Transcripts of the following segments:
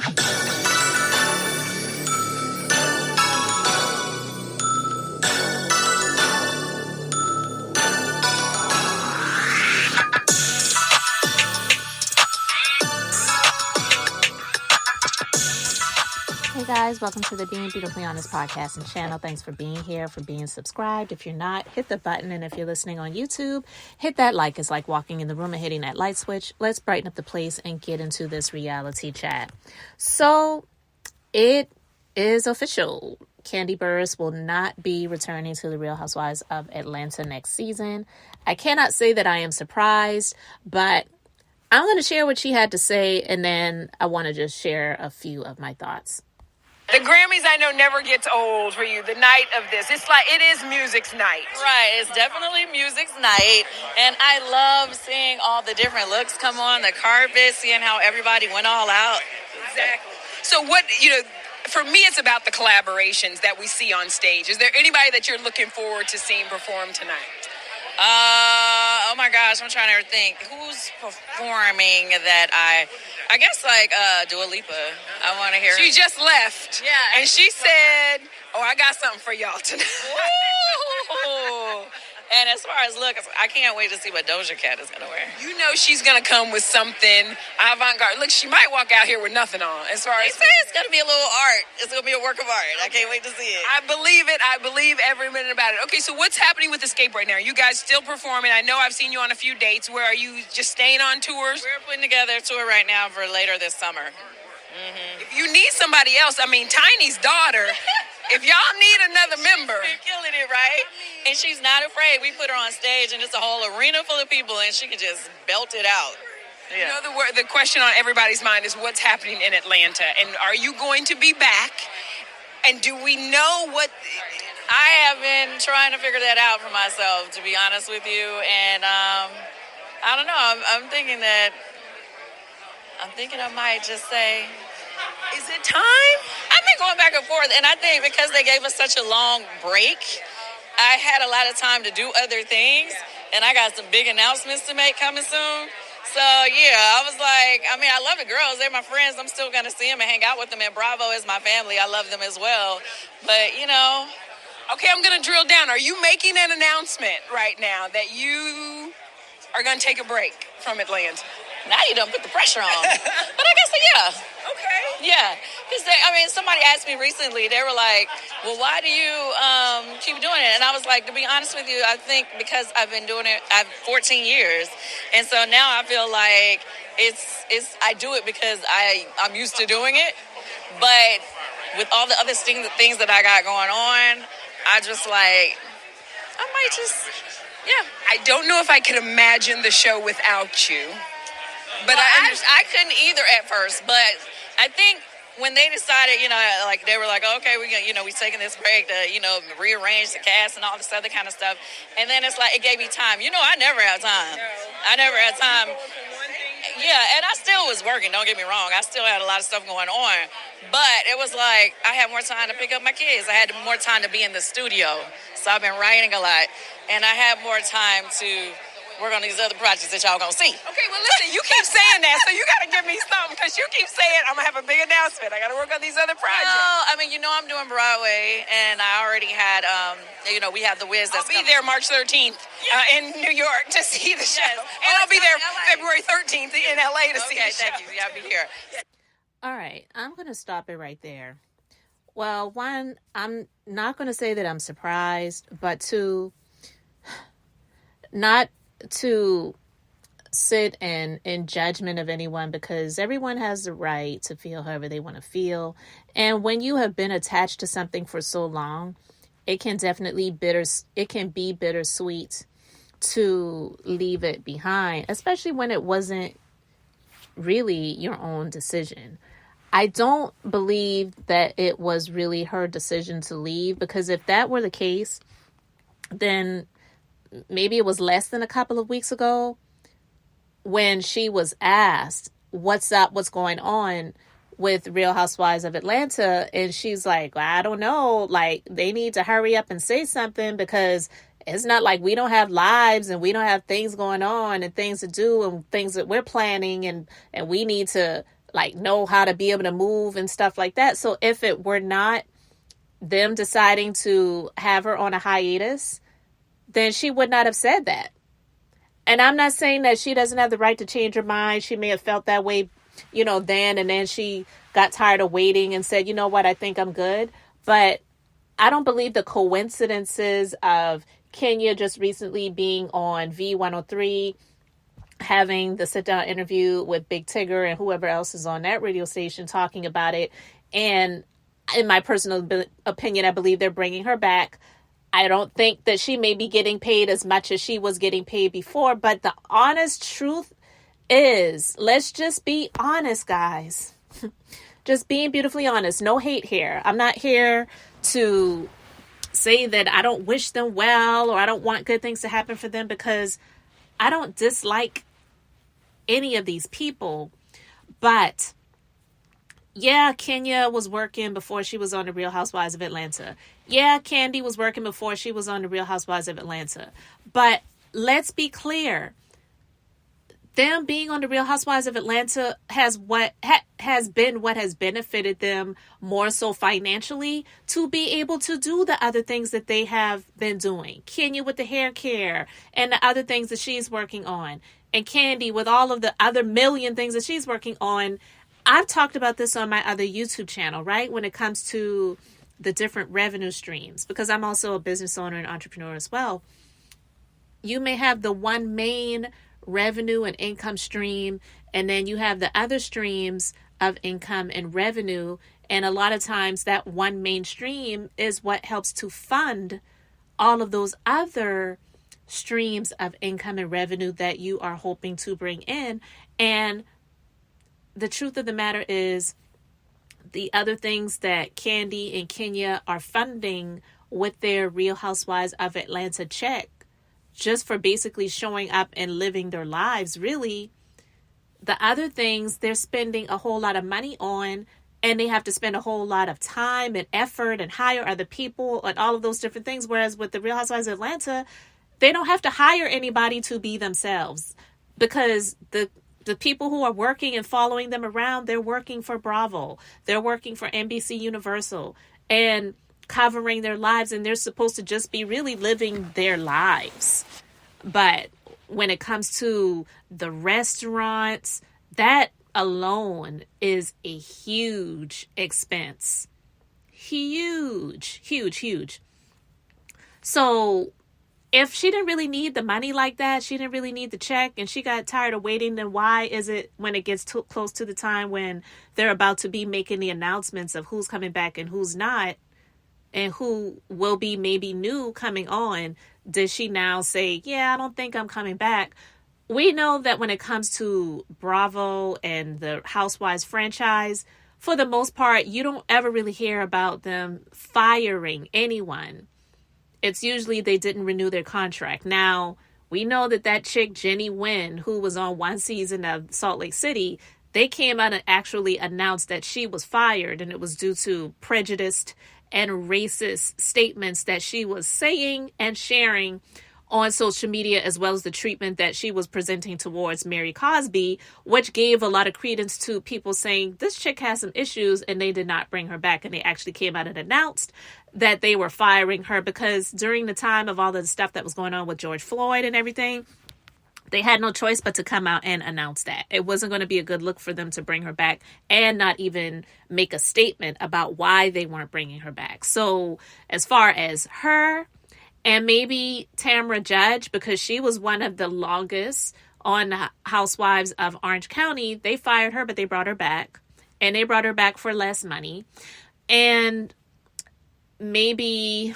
Hey guys, welcome to the Being Beautifully Honest podcast and channel. Thanks for being here, for being subscribed. If you're not, hit the button. And if you're listening on YouTube, hit that like. It's like walking in the room and hitting that light switch. Let's brighten up the place and get into this reality chat. So it is official. Kandiburruss will not be returning to the Real Housewives of Atlanta next season. I cannot say that I am surprised, but I'm going to share what she had to say, and then I want to just share a few of my thoughts. The Grammys, I know, never gets old for you. The night of this, it's like it is music's night. Right, it's definitely music's night, and I love seeing all the different looks come on the carpet, seeing how everybody went all out. Exactly. So for me, it's about the collaborations that we see on stage. Is there anybody that you're looking forward to seeing perform tonight? Oh my gosh, I'm trying to think who's performing that I guess like Dua Lipa. I want to hear. She just left. Yeah, and she said, "Oh, I got something for y'all tonight." Ooh. And as far as looks, I can't wait to see what Doja Cat is gonna wear. You know she's gonna come with something avant-garde. Look, she might walk out here with nothing on. As far They as say it's gonna be a little art. It's gonna be a work of art. I can't wait to see it. I believe it. I believe every minute about it. Okay, so what's happening with Escape right now? Are you guys still performing? I know I've seen you on a few dates. Where are you just staying on tours? We're putting together a tour right now for later this summer. Mm-hmm. If you need somebody else, I mean, Tiny's daughter, if y'all need another member. She's killing it, right? And she's not afraid. We put her on stage, and it's a whole arena full of people, and she can just belt it out. Yeah. You know, the question on everybody's mind is what's happening in Atlanta, and are you going to be back? And do we know what... I have been trying to figure that out for myself, to be honest with you, and I don't know. I'm thinking I might just say... Is it time? I've been going back and forth, and I think because they gave us such a long break, I had a lot of time to do other things, and I got some big announcements to make coming soon. So, yeah, I was like, I mean, I love the girls. They're my friends. I'm still going to see them and hang out with them, and Bravo is my family. I love them as well. But, you know... Okay, I'm going to drill down. Are you making an announcement right now that you are going to take a break from Atlanta? Now you done put the pressure on. But I guess, yeah. Okay. Yeah. Because, somebody asked me recently, they were like, well, why do you keep doing it? And I was like, to be honest with you, I think because I've been doing it, I've 14 years. And so now I feel like I do it because I'm used to doing it. But with all the other things that I got going on, I just like, I might just, yeah. I don't know if I could imagine the show without you. But I couldn't either at first. But I think when they decided, like they were like, okay, we're taking this break to, rearrange the cast and all this other kind of stuff. And then it's like, it gave me time. I never have time. I never had time. Yeah, and I still was working, don't get me wrong. I still had a lot of stuff going on. But it was like I had more time to pick up my kids. I had more time to be in the studio. So I've been writing a lot. And I had more time to work on these other projects that y'all gonna see. Okay, well, listen, you keep saying that, so you gotta give me something, because you keep saying I'm gonna have a big announcement. I gotta work on these other projects. No, I'm doing Broadway, and I already had, we have The Wiz that's I'll be there March 13th in New York to see the show. Yes. And I'll be there February 13th in LA to see the show. Okay, thank you. Yeah, I'll be here. All right, I'm going to stop it right there. Well, one, I'm not going to say that I'm surprised, but two, not to sit in judgment of anyone, because everyone has the right to feel however they want to feel. And when you have been attached to something for so long, it can be bittersweet to leave it behind, especially when it wasn't really your own decision. I don't believe that it was really her decision to leave, because if that were the case, then maybe it was less than a couple of weeks ago when she was asked, what's up, what's going on with Real Housewives of Atlanta? And she's like, I don't know, like they need to hurry up and say something, because it's not like we don't have lives and we don't have things going on and things to do and things that we're planning, and we need to like know how to be able to move and stuff like that. So if it were not them deciding to have her on a hiatus, then she would not have said that. And I'm not saying that she doesn't have the right to change her mind. She may have felt that way, then, and then she got tired of waiting and said, you know what, I think I'm good. But I don't believe the coincidences of Kenya just recently being on V103, having the sit-down interview with Big Tigger and whoever else is on that radio station talking about it. And in my personal opinion, I believe they're bringing her back. I don't think that she may be getting paid as much as she was getting paid before. But the honest truth is, let's just be honest, guys. Just being beautifully honest. No hate here. I'm not here to say that I don't wish them well or I don't want good things to happen for them, because I don't dislike any of these people. But yeah, Kenya was working before she was on the Real Housewives of Atlanta. Yeah, Kandi was working before she was on the Real Housewives of Atlanta. But let's be clear. Them being on the Real Housewives of Atlanta has been what has benefited them more so financially to be able to do the other things that they have been doing. Kenya with the hair care and the other things that she's working on. And Kandi with all of the other million things that she's working on. I've talked about this on my other YouTube channel, right? When it comes to the different revenue streams, because I'm also a business owner and entrepreneur as well. You may have the one main revenue and income stream, and then you have the other streams of income and revenue. And a lot of times that one main stream is what helps to fund all of those other streams of income and revenue that you are hoping to bring in. And the truth of the matter is, the other things that Kandi and Kenya are funding with their Real Housewives of Atlanta check, just for basically showing up and living their lives, really, the other things they're spending a whole lot of money on, and they have to spend a whole lot of time and effort and hire other people and all of those different things. Whereas with the Real Housewives of Atlanta, they don't have to hire anybody to be themselves, because the people who are working and following them around, they're working for Bravo. They're working for NBC Universal and covering their lives, and they're supposed to just be really living their lives. But when it comes to the restaurants, that alone is a huge expense. Huge, huge, huge. So if she didn't really need the money like that, she didn't really need the check, and she got tired of waiting, then why is it when it gets close to the time when they're about to be making the announcements of who's coming back and who's not, and who will be maybe new coming on, does she now say, yeah, I don't think I'm coming back? We know that when it comes to Bravo and the Housewives franchise, for the most part, you don't ever really hear about them firing anyone. It's usually they didn't renew their contract. Now, we know that chick, Jenny Nguyen, who was on one season of Salt Lake City, they came out and actually announced that she was fired, and it was due to prejudiced and racist statements that she was saying and sharing on social media, as well as the treatment that she was presenting towards Mary Cosby, which gave a lot of credence to people saying this chick has some issues, and they did not bring her back. And they actually came out and announced that they were firing her, because during the time of all the stuff that was going on with George Floyd and everything, they had no choice but to come out and announce that. It wasn't going to be a good look for them to bring her back and not even make a statement about why they weren't bringing her back. So as far as her and maybe Tamra Judge, because she was one of the longest on the Housewives of Orange County, they fired her, but they brought her back, and they brought her back for less money. And maybe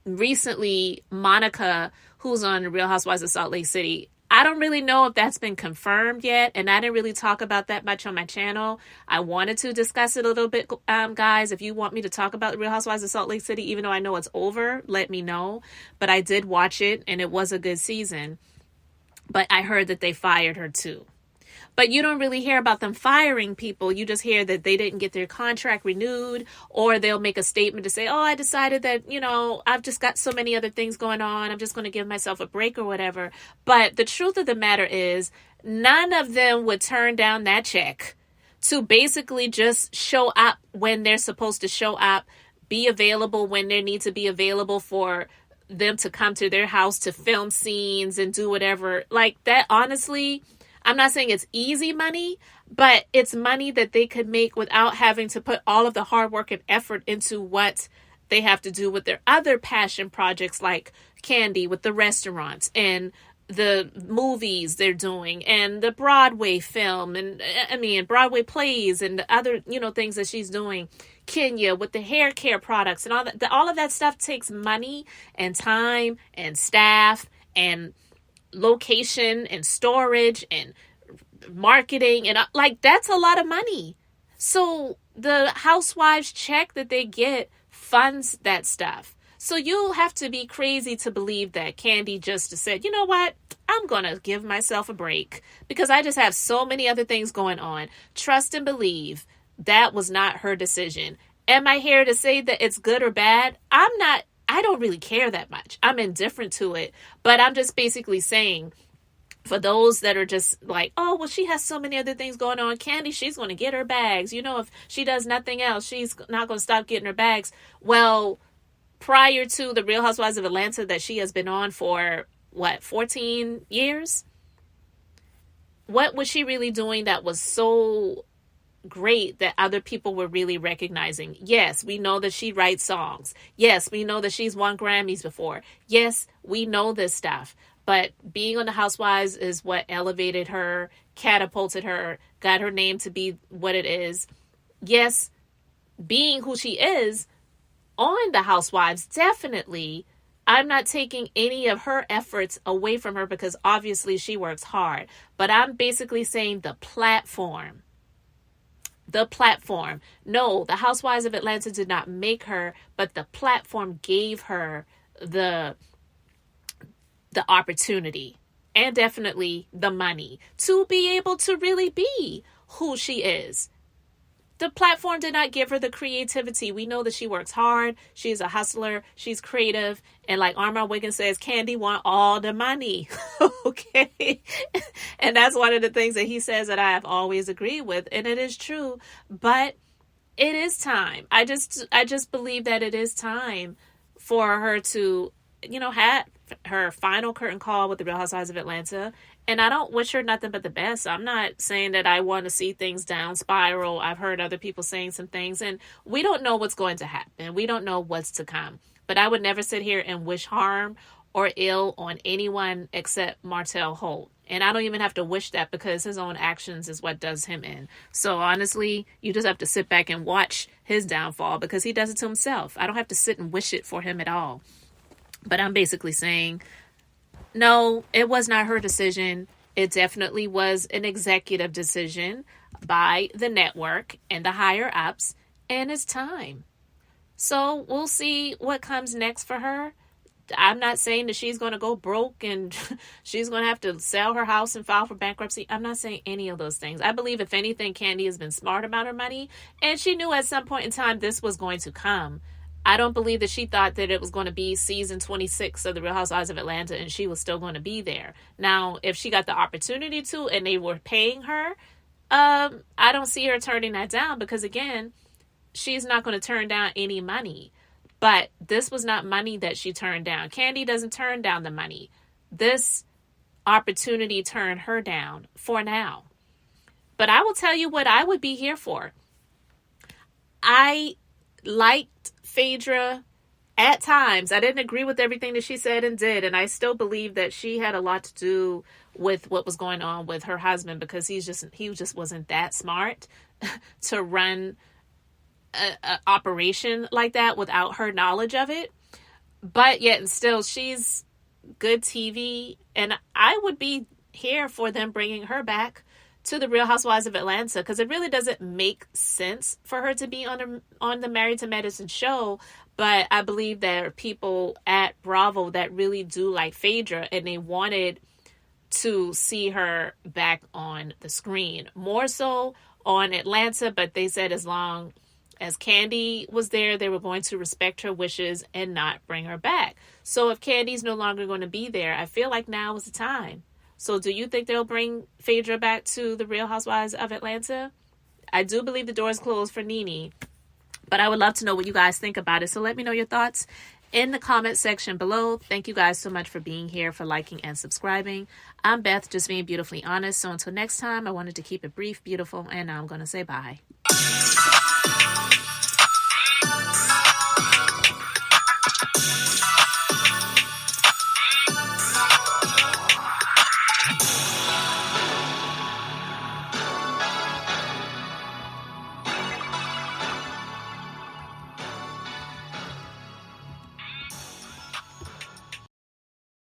recently Monica, who's on the Real Housewives of Salt Lake City, I don't really know if that's been confirmed yet, and I didn't really talk about that much on my channel. I wanted to discuss it a little bit, guys. If you want me to talk about the Real Housewives of Salt Lake City, even though I know it's over, let me know. But I did watch it, and it was a good season. But I heard that they fired her too. But you don't really hear about them firing people. You just hear that they didn't get their contract renewed, or they'll make a statement to say, oh, I decided that, I've just got so many other things going on. I'm just going to give myself a break or whatever. But the truth of the matter is, none of them would turn down that check to basically just show up when they're supposed to show up, be available when they need to be available for them to come to their house to film scenes and do whatever. Like that, honestly, I'm not saying it's easy money, but it's money that they could make without having to put all of the hard work and effort into what they have to do with their other passion projects like Kandi with the restaurants and the movies they're doing and the Broadway film and Broadway plays and the other, things that she's doing. Kenya with the hair care products and all of that stuff takes money and time and staff and location and storage and marketing and that's a lot of money. So the housewives check that they get funds that stuff. So you'll have to be crazy to believe that Kandi just said, you know what, I'm going to give myself a break because I just have so many other things going on. Trust and believe that was not her decision. Am I here to say that it's good or bad? I don't really care that much. I'm indifferent to it, but I'm just basically saying for those that are just like, oh, well, she has so many other things going on. Kandi, she's going to get her bags. If she does nothing else, she's not going to stop getting her bags. Well, prior to the Real Housewives of Atlanta that she has been on for, 14 years? What was she really doing that was so great that other people were really recognizing? Yes, we know that she writes songs. Yes, we know that she's won Grammys before. Yes, we know this stuff. But being on the Housewives is what elevated her, catapulted her, got her name to be what it is. Yes, being who she is on the Housewives, definitely, I'm not taking any of her efforts away from her because obviously she works hard. But I'm basically saying the platform. No, the Housewives of Atlanta did not make her, but the platform gave her the opportunity and definitely the money to be able to really be who she is. The platform did not give her the creativity. We know that she works hard. She's a hustler. She's creative. And like Armand Wiggins says, Kandi want all the money. Okay. And that's one of the things that he says that I have always agreed with. And it is true. But it is time. I just believe that it is time for her to, have her final curtain call with the Real Housewives of Atlanta. And I don't wish her nothing but the best. I'm not saying that I want to see things down spiral. I've heard other people saying some things, and we don't know what's going to happen. We don't know what's to come. But I would never sit here and wish harm or ill on anyone except Martell Holt. And I don't even have to wish that because his own actions is what does him in. So honestly, you just have to sit back and watch his downfall because he does it to himself. I don't have to sit and wish it for him at all. But I'm basically saying, no, it was not her decision. It definitely was an executive decision by the network and the higher ups, and it's time. So we'll see what comes next for her. I'm not saying that she's going to go broke and she's going to have to sell her house and file for bankruptcy. I'm not saying any of those things. I believe if anything, Kandi has been smart about her money, and she knew at some point in time this was going to come. I don't believe that she thought that it was going to be season 26 of The Real Housewives of Atlanta and she was still going to be there. Now, if she got the opportunity to and they were paying her, I don't see her turning that down because, again, she's not going to turn down any money. But this was not money that she turned down. Kandi doesn't turn down the money. This opportunity turned her down for now. But I will tell you what I would be here for. I liked Phaedra at times. I didn't agree with everything that she said and did, and I still believe that she had a lot to do with what was going on with her husband because he just wasn't that smart to run an operation like that without her knowledge of it. But yet and still, she's good TV, and I would be here for them bringing her back to the Real Housewives of Atlanta because it really doesn't make sense for her to be on the Married to Medicine show. But I believe there are people at Bravo that really do like Phaedra, and they wanted to see her back on the screen, more so on Atlanta. But they said as long as Kandi was there, they were going to respect her wishes and not bring her back. So if Kandi's no longer going to be there, I feel like now is the time. So do you think they'll bring Phaedra back to the Real Housewives of Atlanta? I do believe the door is closed for Nene, but I would love to know what you guys think about it. So let me know your thoughts in the comment section below. Thank you guys so much for being here, for liking and subscribing. I'm Beth, just being beautifully honest. So until next time, I wanted to keep it brief, beautiful, and now I'm going to say bye.